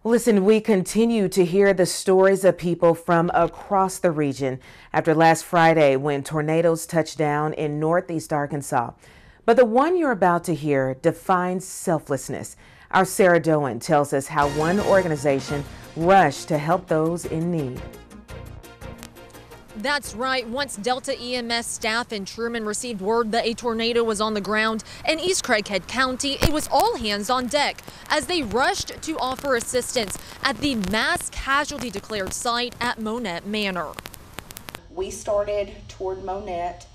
Listen, we continue to hear the stories of people from across the region after last Friday when tornadoes touched down in northeast Arkansas. But the one you're about to hear defines selflessness. Our Sarah Doan tells us how one organization rushed to help those in need. That's right. Once Delta EMS staff in Trumann received word that a tornado was on the ground in East Craighead County, it was all hands on deck as they rushed to offer assistance at the mass casualty declared site at Monette Manor. We started toward Monette,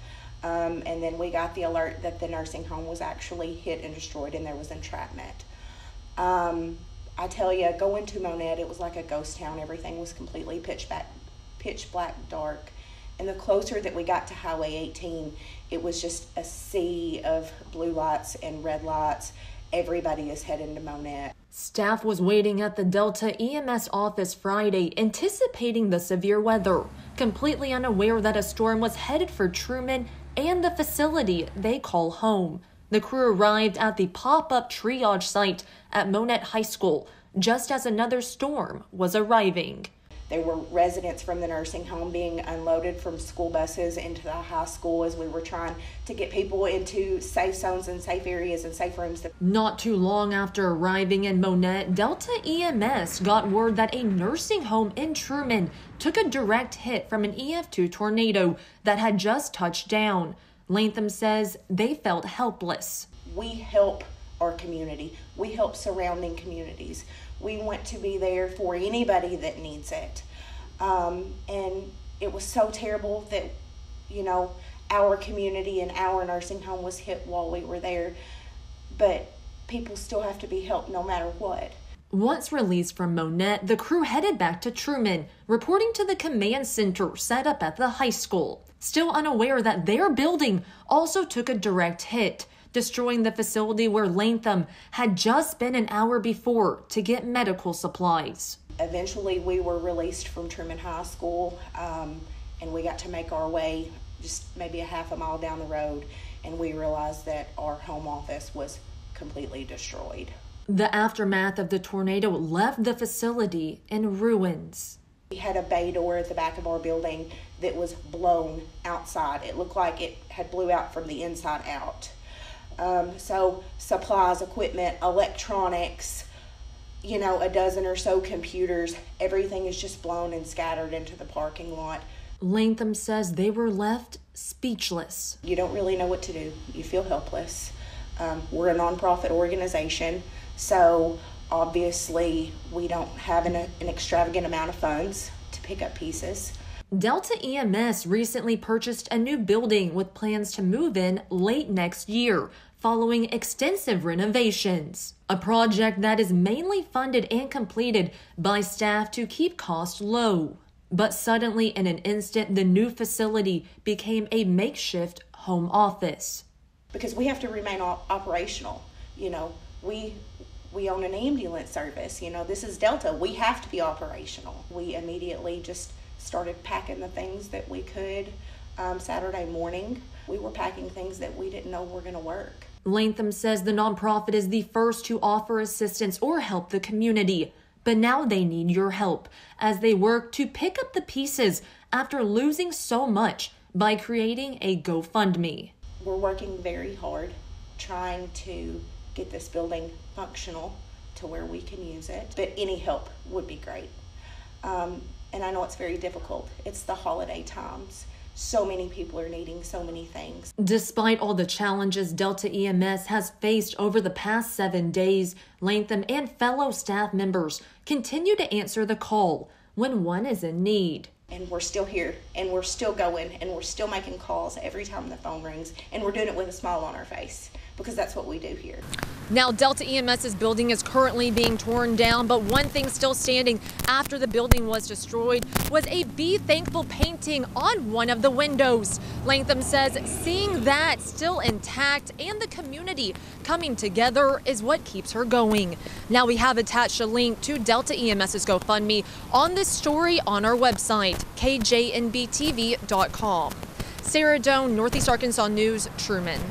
and then we got the alert that the nursing home was actually hit and destroyed and there was entrapment. I tell you, going to Monette, it was like a ghost town. Everything was completely pitch black dark. And the closer that we got to Highway 18, it was just a sea of blue lights and red lights. Everybody is heading to Monette. Staff was waiting at the Delta EMS office Friday, anticipating the severe weather, completely unaware that a storm was headed for Trumann and the facility they call home. The crew arrived at the pop-up triage site at Monette High School just as another storm was arriving. There were residents from the nursing home being unloaded from school buses into the high school as we were trying to get people into safe zones and safe areas and safe rooms. Not too long after arriving in Monette, Delta EMS got word that a nursing home in Trumann took a direct hit from an EF2 tornado that had just touched down. Latham says they felt helpless. We help our community. We help surrounding communities. We want to be there for anybody that needs it. And it was so terrible that, our community and our nursing home was hit while we were there. But people still have to be helped no matter what. Once released from Monette, the crew headed back to Trumann, reporting to the command center set up at the high school, still unaware that their building also took a direct hit, destroying the facility where Latham had just been an hour before to get medical supplies. Eventually, we were released from Trumann High School, and we got to make our way just maybe a half a mile down the road, and we realized that our home office was completely destroyed. The aftermath of the tornado left the facility in ruins. We had a bay door at the back of our building that was blown outside. It looked like it had blew out from the inside out. So supplies, equipment, electronics, a dozen or so computers, everything is just blown and scattered into the parking lot. Latham says they were left speechless. You don't really know what to do. You feel helpless. We're a nonprofit organization, so obviously we don't have an extravagant amount of funds to pick up pieces. Delta EMS recently purchased a new building with plans to move in late next year, following extensive renovations. A project that is mainly funded and completed by staff to keep costs low. But suddenly, in an instant, the new facility became a makeshift home office. Because we have to remain operational. We own an ambulance service. This is Delta. We have to be operational. We immediately just started packing the things that we could. Saturday morning, we were packing things that we didn't know were going to work. Latham says the nonprofit is the first to offer assistance or help the community, but now they need your help as they work to pick up the pieces after losing so much by creating a GoFundMe. We're working very hard trying to get this building functional to where we can use it, but any help would be great. And I know it's very difficult. It's the holiday times. So many people are needing so many things. Despite all the challenges Delta EMS has faced over the past 7 days, Latham and fellow staff members continue to answer the call when one is in need. And we're still here, and we're still going, and we're still making calls every time the phone rings, and we're doing it with a smile on our face, because that's what we do here. Now, Delta EMS's building is currently being torn down, but one thing still standing after the building was destroyed was a Be Thankful painting on one of the windows. Latham says seeing that still intact and the community coming together is what keeps her going. Now we have attached a link to Delta EMS's GoFundMe on this story on our website, kjnbtv.com. Sarah Doan, Northeast Arkansas News, Trumann.